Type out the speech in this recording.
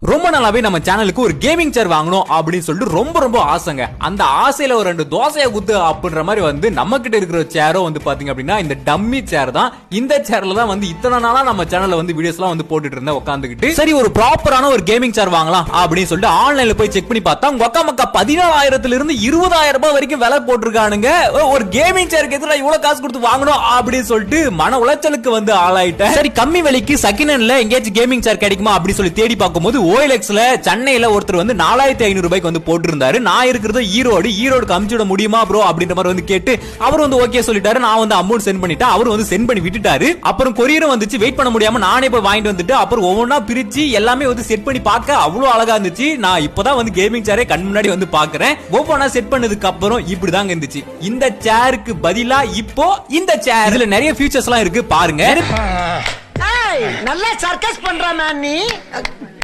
ரொம்ப நாளாவே நம்ம சேனலுக்கு ஒரு கேமிங் சேர் வாங்கணும் அப்படின்னு சொல்லிட்டு ரொம்ப ஆசைங்க. அந்த ஆசையில ஒரு 2 தோசையை குத்து அப்படின்ற மாதிரி வந்து நம்ம கிட்ட இருக்கிற சேரோ வந்து பாத்தீங்க அப்படின்னா இந்த டம்மி சேர் தான். இந்த சேர்ல தான் வந்து இத்தனை நாளா நம்ம சேனல்ல வந்து வீடியோஸ் எல்லாம் வந்து போட்டுட்டு இருந்தேன் உட்காந்துக்கிட்டு. சரி ஒரு ப்ராப்பரான ஒரு கேமிங் சேர் வாங்கலாம் அப்படின்னு சொல்லிட்டு ஆன்லைன்ல போய் செக் பண்ணி பார்த்தா உங்க மக்கா 14,000 இருந்து 20,000 ரூபாய் வரைக்கும் விலை போட்டிருக்கானுங்க. ஒரு கேமிங் சேருக்கு எதிராக இவ்வளவு காசு கொடுத்து வாங்கணும் அப்படின்னு சொல்லிட்டு மன உளைச்சலுக்கு வந்து ஆளாயிட்டேன். சரி கம்மி விலைக்கு செகண்ட் ஹேண்ட்ல எங்கேயாச்சும் கேமிங் சேர் கிடைக்குமா அப்படின்னு சொல்லி தேடி பார்க்கும்போது OLXல சென்னையில ஒருத்தர் வந்து 4,500 ரூபாய்க்கு வந்து போட்டுருந்தாரு. நான் இருக்கிறது ஈரோடுக்கு அமுச்சு விட முடியுமா ப்ரோ அப்படின்ற மாதிரி வந்து கேட்டு அவர் வந்து ஓகே சொல்லிட்டாரு. நான் வந்து அமௌண்ட் சென்ட் பண்ணிட்டேன். அவர் வந்து சென்ட் பண்ணி விட்டுட்டாரு. அப்புறம் கொரியரும் வந்துச்சு. வெயிட் பண்ண முடியாம நானே போய் வாங்கிட்டு வந்துட்டு அப்புறம் ஒவ்வொன்றா பிரிச்சு எல்லாமே வந்து செட் பண்ணி பார்க்க அவ்வளவு அழகா இருந்துச்சு. நான் இப்பதான் வந்து கேமிங் சேரே கண் முன்னாடி வந்து பாக்குறேன். ஒவ்வொன்றா செட் பண்ணதுக்கு அப்புறம் இப்படிதாங்க இருந்துச்சு. இந்த சேருக்கு பதிலா இப்போ இந்த சேர் இதுல நிறைய ஃபீச்சர்ஸ் எல்லாம் இருக்கு பாருங்க. நல்லா சர்க்கஸ் பண்ற மேன் நீ.